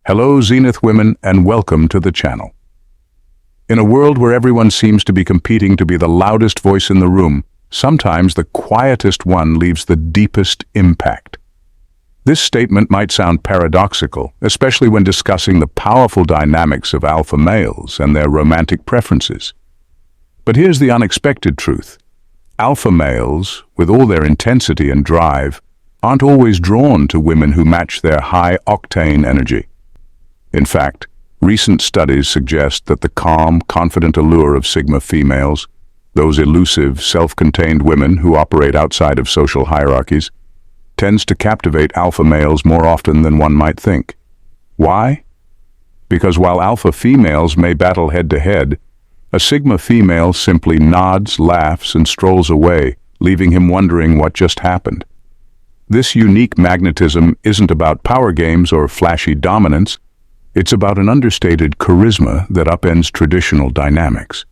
Hello, Zenith Women, and welcome to the channel. In a world where everyone seems to be competing to be the loudest voice in the room, sometimes the quietest one leaves the deepest impact. This statement might sound paradoxical, especially when discussing the powerful dynamics of alpha males and their romantic preferences. But here's the unexpected truth. Alpha males, with all their intensity and drive, aren't always drawn to women who match their high-octane energy. In fact, recent studies suggest that the calm, confident allure of Sigma females, those elusive, self-contained women who operate outside of social hierarchies, tends to captivate alpha males more often than one might think. Why? Because while alpha females may battle head-to-head, a Sigma female simply nods, laughs, and strolls away, leaving him wondering what just happened. This unique magnetism isn't about power games or flashy dominance. It's about an understated charisma that upends traditional dynamics.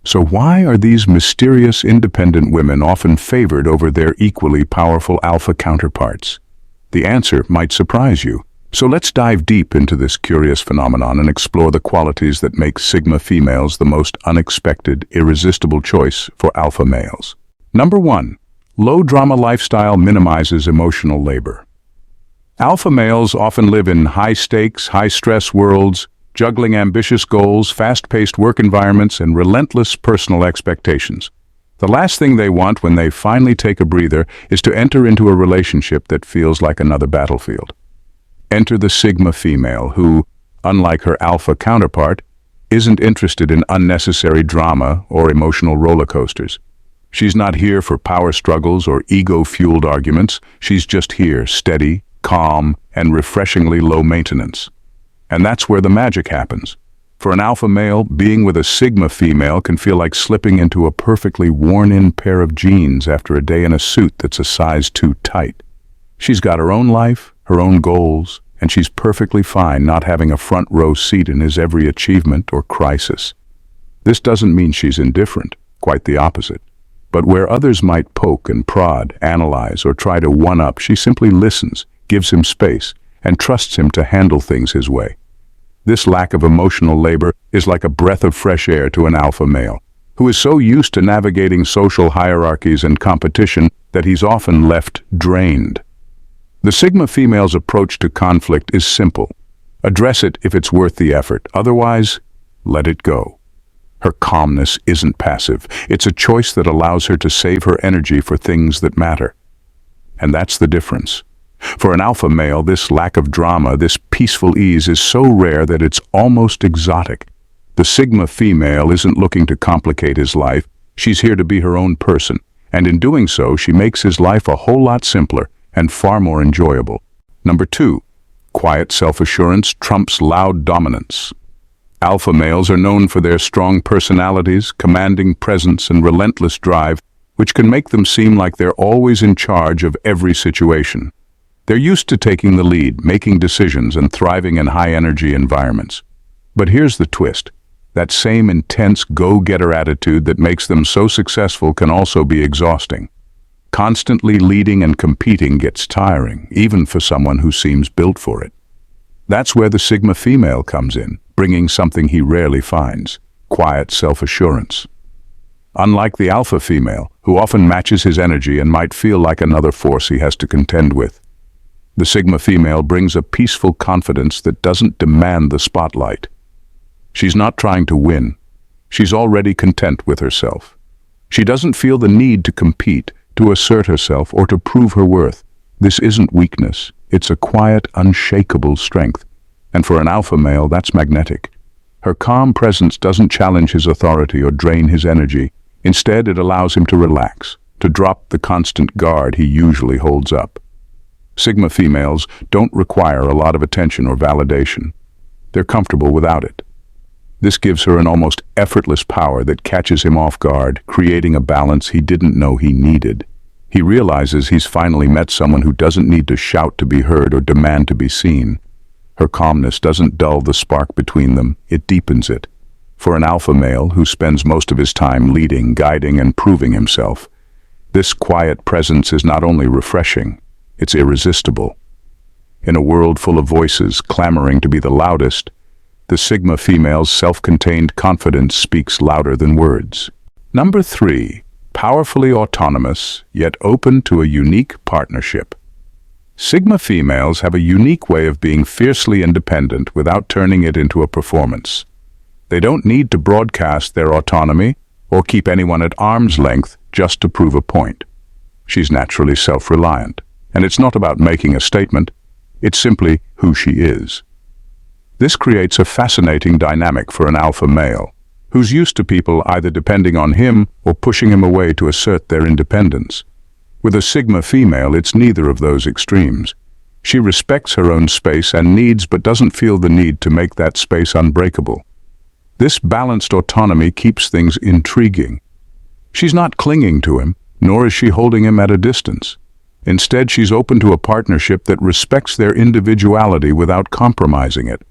So why are these mysterious independent women often favored over their equally powerful alpha counterparts? The answer might surprise you. So let's dive deep into this curious phenomenon and explore the qualities that make Sigma females the most unexpected, irresistible choice for alpha males. Number 1. Low-drama lifestyle minimizes emotional labor. Alpha males often live in high-stakes, high-stress worlds, juggling ambitious goals, fast-paced work environments, and relentless personal expectations. The last thing they want when they finally take a breather is to enter into a relationship that feels like another battlefield. Enter the Sigma female who, unlike her alpha counterpart, isn't interested in unnecessary drama or emotional roller coasters. She's not here for power struggles or ego-fueled arguments. She's just here, steady, calm, and refreshingly low maintenance. And that's where the magic happens. For an alpha male, being with a Sigma female can feel like slipping into a perfectly worn-in pair of jeans after a day in a suit that's a size too tight. She's got her own life, her own goals, and she's perfectly fine not having a front-row seat in his every achievement or crisis. This doesn't mean she's indifferent, quite the opposite. But where others might poke and prod, analyze, or try to one-up, she simply listens, gives him space, and trusts him to handle things his way. This lack of emotional labor is like a breath of fresh air to an alpha male, who is so used to navigating social hierarchies and competition that he's often left drained. The Sigma female's approach to conflict is simple. Address it if it's worth the effort. Otherwise, let it go. Her calmness isn't passive. It's a choice that allows her to save her energy for things that matter. And that's the difference. For an alpha male, this lack of drama, this peaceful ease is so rare that it's almost exotic. The Sigma female isn't looking to complicate his life. She's here to be her own person. And in doing so, she makes his life a whole lot simpler and far more enjoyable. Number 2. Quiet self-assurance trumps loud dominance. Alpha males are known for their strong personalities, commanding presence, and relentless drive, which can make them seem like they're always in charge of every situation. They're used to taking the lead, making decisions, and thriving in high-energy environments. But here's the twist. That same intense go-getter attitude that makes them so successful can also be exhausting. Constantly leading and competing gets tiring, even for someone who seems built for it. That's where the Sigma female comes in, bringing something he rarely finds: quiet self-assurance. Unlike the alpha female, who often matches his energy and might feel like another force he has to contend with, the Sigma female brings a peaceful confidence that doesn't demand the spotlight. She's not trying to win. She's already content with herself. She doesn't feel the need to compete, to assert herself, or to prove her worth. This isn't weakness. It's a quiet, unshakable strength. And for an alpha male, that's magnetic. Her calm presence doesn't challenge his authority or drain his energy. Instead, it allows him to relax, to drop the constant guard he usually holds up. Sigma females don't require a lot of attention or validation. They're comfortable without it. This gives her an almost effortless power that catches him off guard, creating a balance he didn't know he needed. He realizes he's finally met someone who doesn't need to shout to be heard or demand to be seen. Her calmness doesn't dull the spark between them, it deepens it. For an alpha male who spends most of his time leading, guiding, and proving himself, this quiet presence is not only refreshing, it's irresistible. In a world full of voices clamoring to be the loudest, the Sigma female's self-contained confidence speaks louder than words. Number 3. Powerfully autonomous, yet open to a unique partnership. Sigma females have a unique way of being fiercely independent without turning it into a performance. They don't need to broadcast their autonomy or keep anyone at arm's length just to prove a point. She's naturally self-reliant, and it's not about making a statement, it's simply who she is. This creates a fascinating dynamic for an alpha male, who's used to people either depending on him or pushing him away to assert their independence. With a Sigma female, it's neither of those extremes. She respects her own space and needs but doesn't feel the need to make that space unbreakable. This balanced autonomy keeps things intriguing. She's not clinging to him, nor is she holding him at a distance. Instead, she's open to a partnership that respects their individuality without compromising it.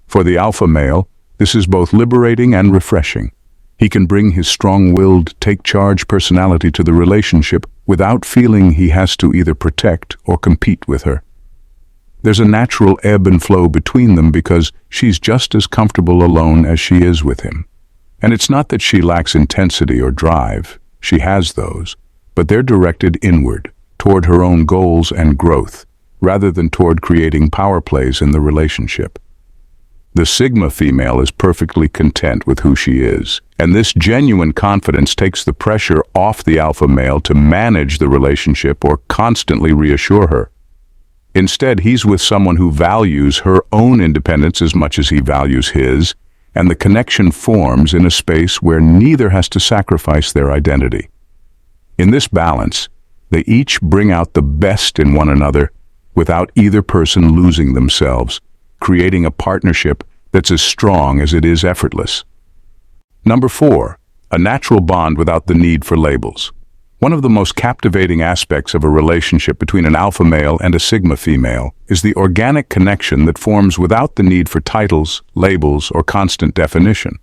For the alpha male, this is both liberating and refreshing. He can bring his strong-willed, take-charge personality to the relationship without feeling he has to either protect or compete with her. There's a natural ebb and flow between them because she's just as comfortable alone as she is with him. And it's not that she lacks intensity or drive. She has those, but they're directed inward, toward her own goals and growth, rather than toward creating power plays in the relationship. The Sigma female is perfectly content with who she is, and this genuine confidence takes the pressure off the alpha male to manage the relationship or constantly reassure her. Instead, he's with someone who values her own independence as much as he values his, and the connection forms in a space where neither has to sacrifice their identity. In this balance, they each bring out the best in one another without either person losing themselves, creating a partnership that's as strong as it is effortless. Number 4, a natural bond without the need for labels. One of the most captivating aspects of a relationship between an alpha male and a Sigma female is the organic connection that forms without the need for titles, labels, or constant definition.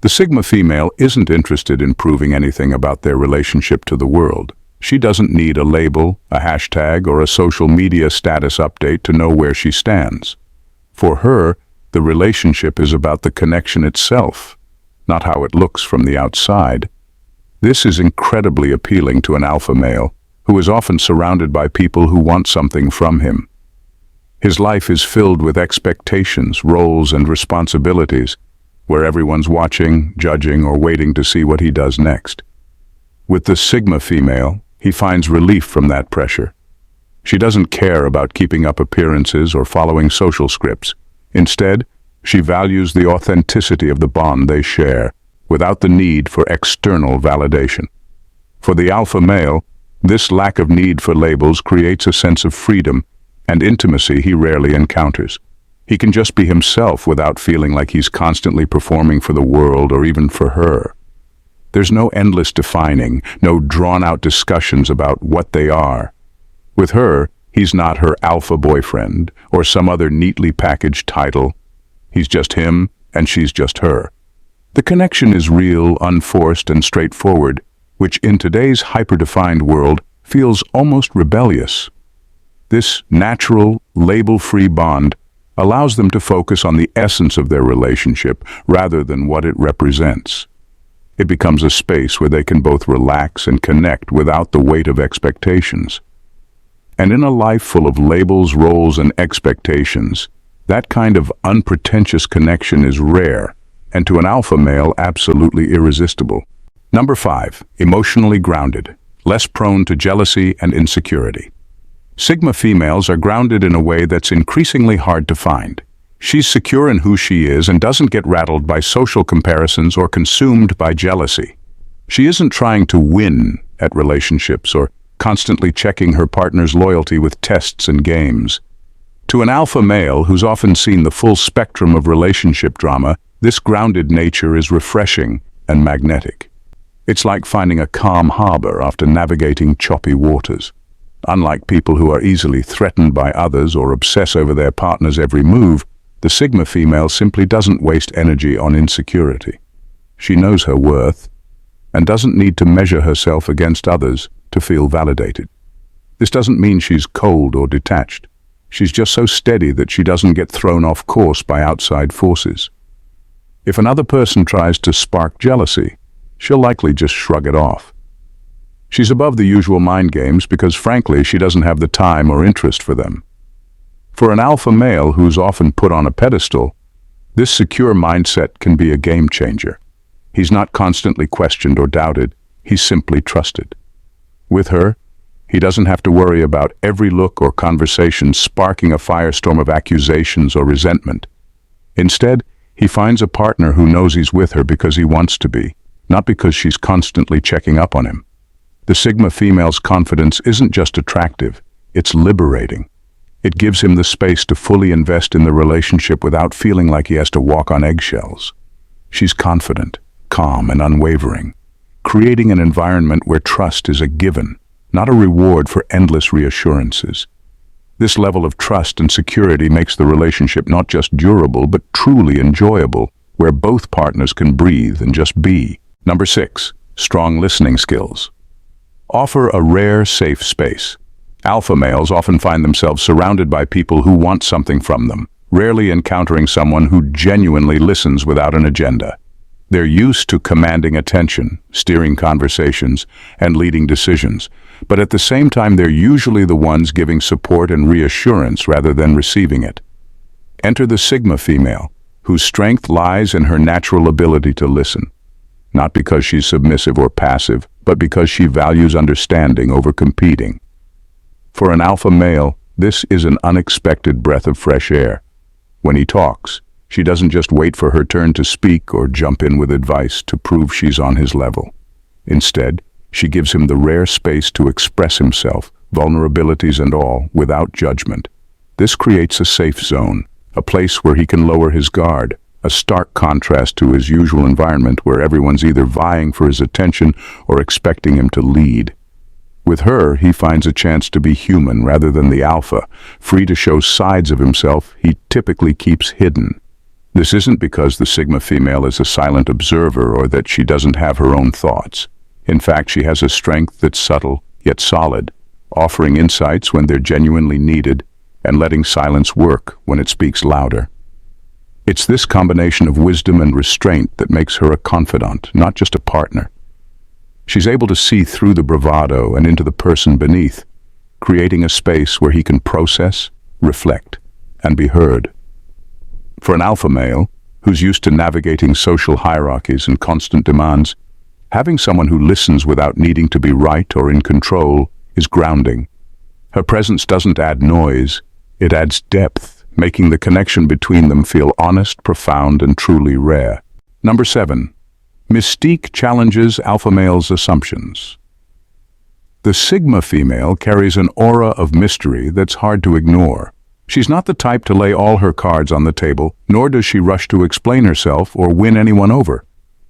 The Sigma female isn't interested in proving anything about their relationship to the world. She doesn't need a label, a hashtag, or a social media status update to know where she stands. For her, the relationship is about the connection itself, not how it looks from the outside. This is incredibly appealing to an alpha male, who is often surrounded by people who want something from him. His life is filled with expectations, roles, and responsibilities, where everyone's watching, judging, or waiting to see what he does next. With the Sigma female, he finds relief from that pressure. She doesn't care about keeping up appearances or following social scripts. Instead, she values the authenticity of the bond they share, without the need for external validation. For the alpha male, this lack of need for labels creates a sense of freedom and intimacy he rarely encounters. He can just be himself without feeling like he's constantly performing for the world or even for her. There's no endless defining, no drawn-out discussions about what they are. With her, he's not her alpha boyfriend or some other neatly packaged title. He's just him, and she's just her. The connection is real, unforced, and straightforward, which in today's hyper-defined world feels almost rebellious. This natural, label-free bond allows them to focus on the essence of their relationship rather than what it represents. It becomes a space where they can both relax and connect without the weight of expectations. And in a life full of labels, roles, and expectations, that kind of unpretentious connection is rare, and to an alpha male, absolutely irresistible. Number 5, emotionally grounded, less prone to jealousy and insecurity. Sigma females are grounded in a way that's increasingly hard to find. She's secure in who she is and doesn't get rattled by social comparisons or consumed by jealousy. She isn't trying to win at relationships or constantly checking her partner's loyalty with tests and games. To an alpha male who's often seen the full spectrum of relationship drama, this grounded nature is refreshing and magnetic. It's like finding a calm harbor after navigating choppy waters. Unlike people who are easily threatened by others or obsess over their partner's every move, the Sigma female simply doesn't waste energy on insecurity. She knows her worth and doesn't need to measure herself against others to feel validated. This doesn't mean she's cold or detached. She's just so steady that she doesn't get thrown off course by outside forces. If another person tries to spark jealousy, she'll likely just shrug it off. She's above the usual mind games because, frankly, she doesn't have the time or interest for them. For an alpha male who's often put on a pedestal, this secure mindset can be a game changer. He's not constantly questioned or doubted, he's simply trusted. With her, he doesn't have to worry about every look or conversation sparking a firestorm of accusations or resentment. Instead, he finds a partner who knows he's with her because he wants to be, not because she's constantly checking up on him. The Sigma female's confidence isn't just attractive, it's liberating. It gives him the space to fully invest in the relationship without feeling like he has to walk on eggshells. She's confident, calm, and unwavering, creating an environment where trust is a given, not a reward for endless reassurances. This level of trust and security makes the relationship not just durable but truly enjoyable, where both partners can breathe and just be. Number 6. Strong listening skills. Offer a rare, safe space. Alpha males often find themselves surrounded by people who want something from them, rarely encountering someone who genuinely listens without an agenda. They're used to commanding attention, steering conversations, and leading decisions, but at the same time they're usually the ones giving support and reassurance rather than receiving it. Enter the Sigma female, whose strength lies in her natural ability to listen, not because she's submissive or passive, but because she values understanding over competing. For an alpha male, this is an unexpected breath of fresh air. When he talks, she doesn't just wait for her turn to speak or jump in with advice to prove she's on his level. Instead, she gives him the rare space to express himself, vulnerabilities and all, without judgment. This creates a safe zone, a place where he can lower his guard, a stark contrast to his usual environment where everyone's either vying for his attention or expecting him to lead. With her, he finds a chance to be human rather than the alpha, free to show sides of himself he typically keeps hidden. This isn't because the Sigma female is a silent observer or that she doesn't have her own thoughts. In fact, she has a strength that's subtle yet solid, offering insights when they're genuinely needed and letting silence work when it speaks louder. It's this combination of wisdom and restraint that makes her a confidant, not just a partner. She's able to see through the bravado and into the person beneath, creating a space where he can process, reflect, and be heard. For an alpha male, who's used to navigating social hierarchies and constant demands, having someone who listens without needing to be right or in control is grounding. Her presence doesn't add noise, it adds depth, making the connection between them feel honest, profound, and truly rare. Number 7. Mystique challenges alpha male's assumptions. The Sigma female carries an aura of mystery that's hard to ignore. She's not the type to lay all her cards on the table, nor does she rush to explain herself or win anyone over.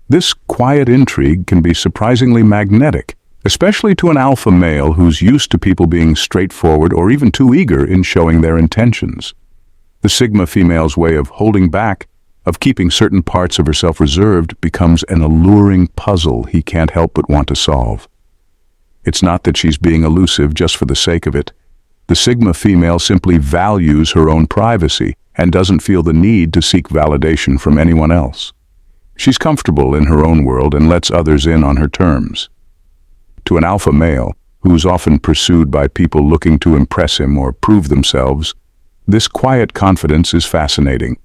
This quiet intrigue can be surprisingly magnetic, especially to an alpha male who's used to people being straightforward or even too eager in showing their intentions. The Sigma female's way of holding back, of keeping certain parts of herself reserved, becomes an alluring puzzle he can't help but want to solve. It's not that she's being elusive just for the sake of it. The Sigma female simply values her own privacy and doesn't feel the need to seek validation from anyone else. She's comfortable in her own world and lets others in on her terms. To an alpha male, who's often pursued by people looking to impress him or prove themselves, this quiet confidence is fascinating.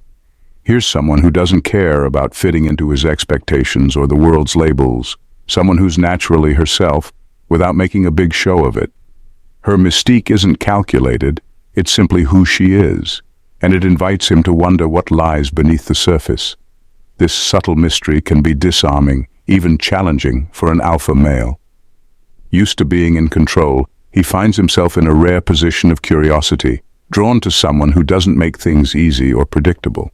Here's someone who doesn't care about fitting into his expectations or the world's labels, someone who's naturally herself without making a big show of it. Her mystique isn't calculated, it's simply who she is, and it invites him to wonder what lies beneath the surface. This subtle mystery can be disarming, even challenging for an alpha male. Used to being in control, he finds himself in a rare position of curiosity, drawn to someone who doesn't make things easy or predictable.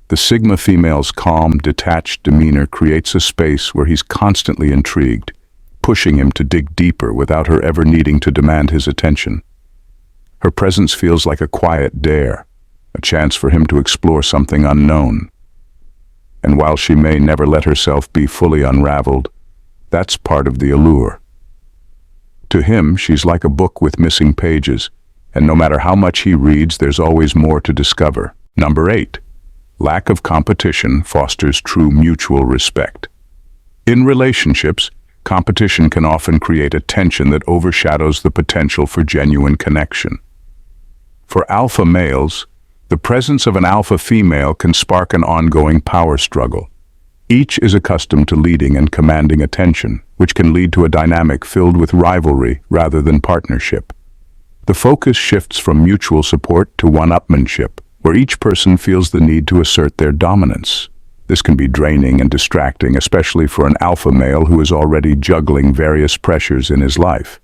The Sigma female's calm, detached demeanor creates a space where he's constantly intrigued, pushing him to dig deeper without her ever needing to demand his attention. Her presence feels like a quiet dare, a chance for him to explore something unknown. And while she may never let herself be fully unraveled, that's part of the allure. To him, she's like a book with missing pages, and no matter how much he reads, there's always more to discover. Number 8. Lack of competition fosters true mutual respect. In relationships, competition can often create a tension that overshadows the potential for genuine connection. For alpha males, the presence of an alpha female can spark an ongoing power struggle. Each is accustomed to leading and commanding attention, which can lead to a dynamic filled with rivalry rather than partnership. The focus shifts from mutual support to one-upmanship, where each person feels the need to assert their dominance. This can be draining and distracting, especially for an alpha male who is already juggling various pressures in his life.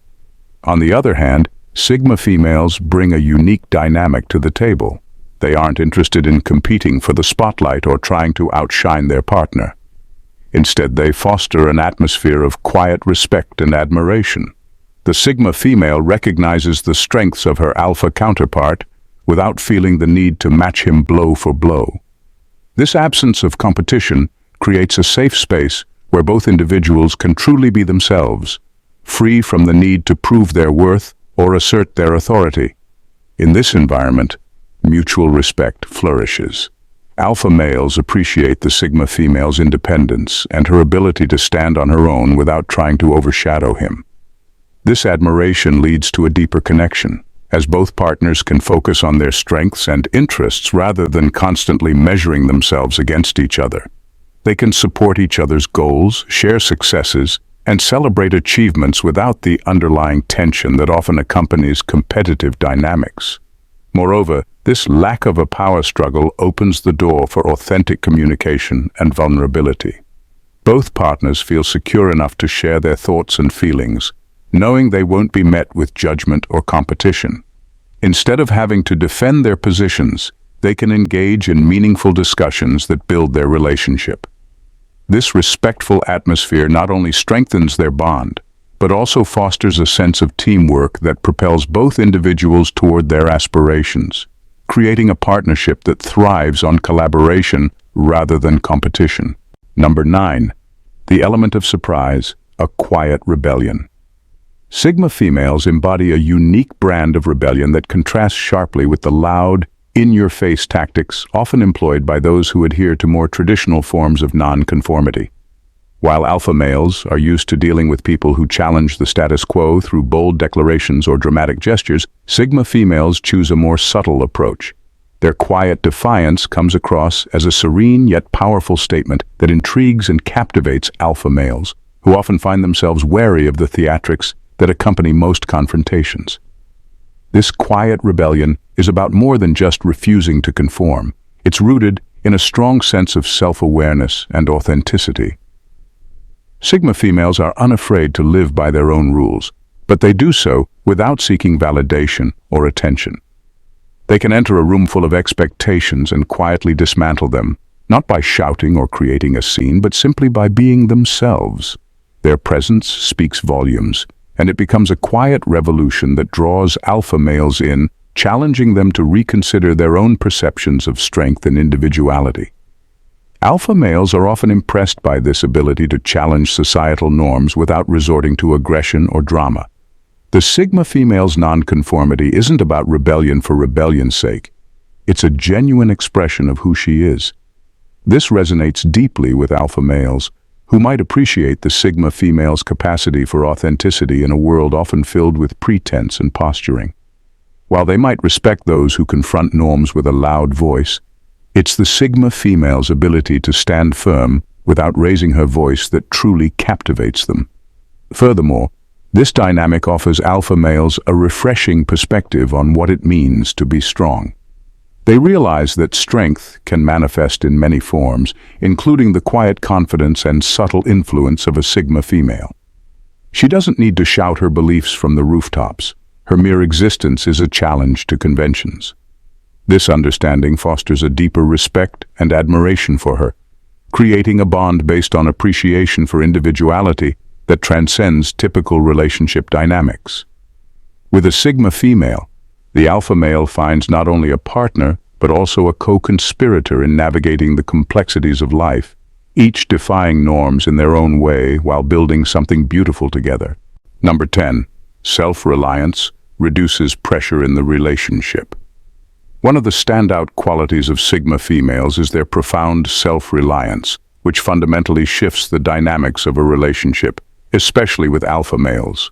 On the other hand, sigma females bring a unique dynamic to the table. They aren't interested in competing for the spotlight or trying to outshine their partner. Instead, they foster an atmosphere of quiet respect and admiration. The sigma female recognizes the strengths of her alpha counterpart without feeling the need to match him blow for blow. This absence of competition creates a safe space where both individuals can truly be themselves, free from the need to prove their worth or assert their authority. In this environment, mutual respect flourishes. Alpha males appreciate the sigma female's independence and her ability to stand on her own without trying to overshadow him. This admiration leads to a deeper connection, as both partners can focus on their strengths and interests rather than constantly measuring themselves against each other. They can support each other's goals, share successes, and celebrate achievements without the underlying tension that often accompanies competitive dynamics. Moreover, this lack of a power struggle opens the door for authentic communication and vulnerability. Both partners feel secure enough to share their thoughts and feelings, knowing they won't be met with judgment or competition. Instead of having to defend their positions, they can engage in meaningful discussions that build their relationship. This respectful atmosphere not only strengthens their bond, but also fosters a sense of teamwork that propels both individuals toward their aspirations, creating a partnership that thrives on collaboration rather than competition. Number 9. The element of surprise, a quiet rebellion. Sigma females embody a unique brand of rebellion that contrasts sharply with the loud, in-your-face tactics often employed by those who adhere to more traditional forms of nonconformity. While alpha males are used to dealing with people who challenge the status quo through bold declarations or dramatic gestures, sigma females choose a more subtle approach. Their quiet defiance comes across as a serene yet powerful statement that intrigues and captivates alpha males, who often find themselves wary of the theatrics that accompany most confrontations. This quiet rebellion is about more than just refusing to conform. It's rooted in a strong sense of self-awareness and authenticity. Sigma females are unafraid to live by their own rules, but they do so without seeking validation or attention. They can enter a room full of expectations and quietly dismantle them, not by shouting or creating a scene, but simply by being themselves. Their presence speaks volumes, and it becomes a quiet revolution that draws alpha males in, challenging them to reconsider their own perceptions of strength and individuality. Alpha males are often impressed by this ability to challenge societal norms without resorting to aggression or drama. The sigma female's nonconformity isn't about rebellion for rebellion's sake. It's a genuine expression of who she is. This resonates deeply with alpha males, who might appreciate the sigma female's capacity for authenticity in a world often filled with pretense and posturing. While they might respect those who confront norms with a loud voice, it's the sigma female's ability to stand firm without raising her voice that truly captivates them. Furthermore, this dynamic offers alpha males a refreshing perspective on what it means to be strong. They realize that strength can manifest in many forms, including the quiet confidence and subtle influence of a sigma female. She doesn't need to shout her beliefs from the rooftops. Her mere existence is a challenge to conventions. This understanding fosters a deeper respect and admiration for her, creating a bond based on appreciation for individuality that transcends typical relationship dynamics. With a sigma female, the alpha male finds not only a partner, but also a co-conspirator in navigating the complexities of life, each defying norms in their own way while building something beautiful together. Number 10. Self-reliance, reduces pressure in the relationship. One of the standout qualities of Sigma females is their profound self-reliance, which fundamentally shifts the dynamics of a relationship, especially with alpha males.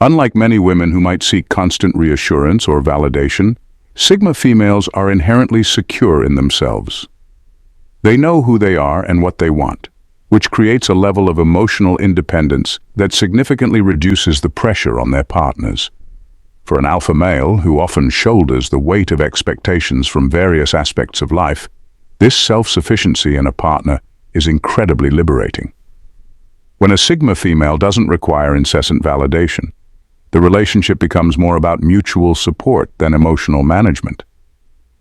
Unlike many women who might seek constant reassurance or validation, Sigma females are inherently secure in themselves. They know who they are and what they want, which creates a level of emotional independence that significantly reduces the pressure on their partners. For an alpha male, who often shoulders the weight of expectations from various aspects of life, this self-sufficiency in a partner is incredibly liberating. When a Sigma female doesn't require incessant validation, the relationship becomes more about mutual support than emotional management.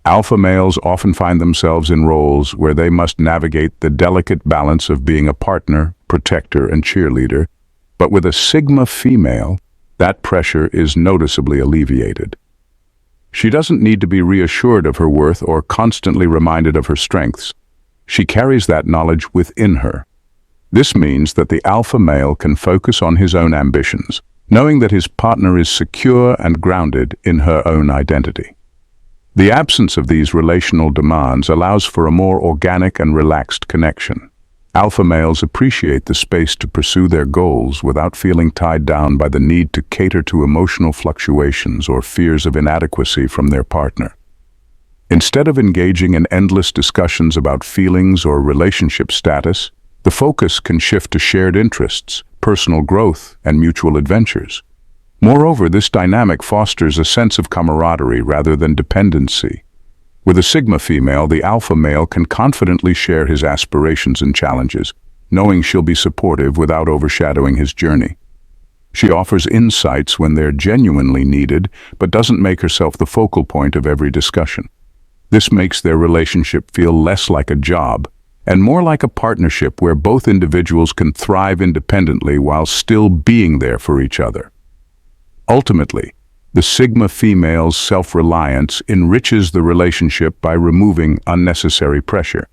Alpha males often find themselves in roles where they must navigate the delicate balance of being a partner, protector, and cheerleader, but with a Sigma female, that pressure is noticeably alleviated. She doesn't need to be reassured of her worth or constantly reminded of her strengths. She carries that knowledge within her. This means that the alpha male can focus on his own ambitions, knowing that his partner is secure and grounded in her own identity. The absence of these relational demands allows for a more organic and relaxed connection. Alpha males appreciate the space to pursue their goals without feeling tied down by the need to cater to emotional fluctuations or fears of inadequacy from their partner. Instead of engaging in endless discussions about feelings or relationship status, the focus can shift to shared interests, personal growth, and mutual adventures. Moreover, this dynamic fosters a sense of camaraderie rather than dependency. With a Sigma female, the alpha male can confidently share his aspirations and challenges, knowing she'll be supportive without overshadowing his journey. She offers insights when they're genuinely needed, but doesn't make herself the focal point of every discussion. This makes their relationship feel less like a job and more like a partnership where both individuals can thrive independently while still being there for each other. Ultimately, the Sigma female's self-reliance enriches the relationship by removing unnecessary pressure.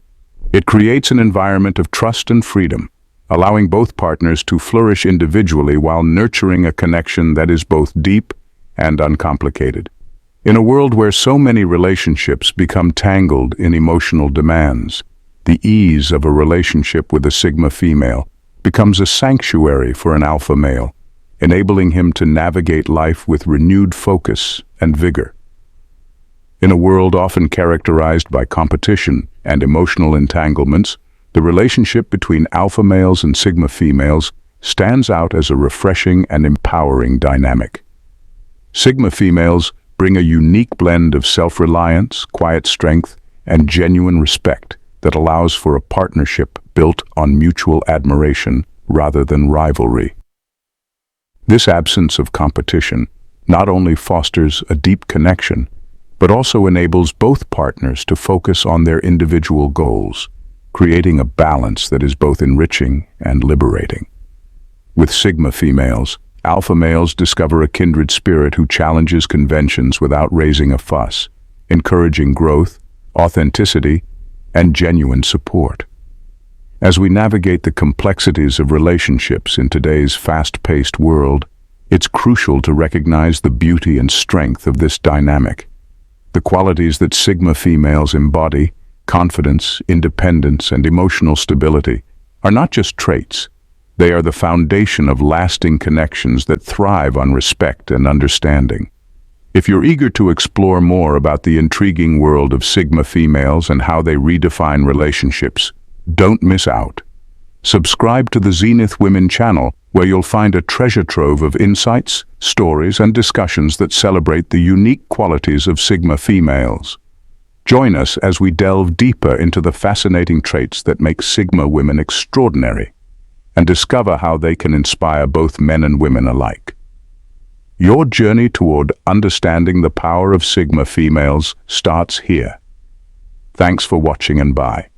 It creates an environment of trust and freedom, allowing both partners to flourish individually while nurturing a connection that is both deep and uncomplicated. In a world where so many relationships become tangled in emotional demands, the ease of a relationship with a Sigma female becomes a sanctuary for an alpha male, enabling him to navigate life with renewed focus and vigor. In a world often characterized by competition and emotional entanglements, the relationship between alpha males and Sigma females stands out as a refreshing and empowering dynamic. Sigma females bring a unique blend of self-reliance, quiet strength, and genuine respect that allows for a partnership built on mutual admiration rather than rivalry. This absence of competition not only fosters a deep connection, but also enables both partners to focus on their individual goals, creating a balance that is both enriching and liberating. With Sigma females, alpha males discover a kindred spirit who challenges conventions without raising a fuss, encouraging growth, authenticity, and genuine support. As we navigate the complexities of relationships in today's fast-paced world, it's crucial to recognize the beauty and strength of this dynamic. The qualities that Sigma females embody, confidence, independence, and emotional stability, are not just traits. They are the foundation of lasting connections that thrive on respect and understanding. If you're eager to explore more about the intriguing world of Sigma females and how they redefine relationships, don't miss out. Subscribe to the Zenith Women channel, where you'll find a treasure trove of insights, stories, and discussions that celebrate the unique qualities of Sigma females. Join us as we delve deeper into the fascinating traits that make Sigma women extraordinary, and discover how they can inspire both men and women alike. Your journey toward understanding the power of Sigma females starts here. Thanks for watching, and bye.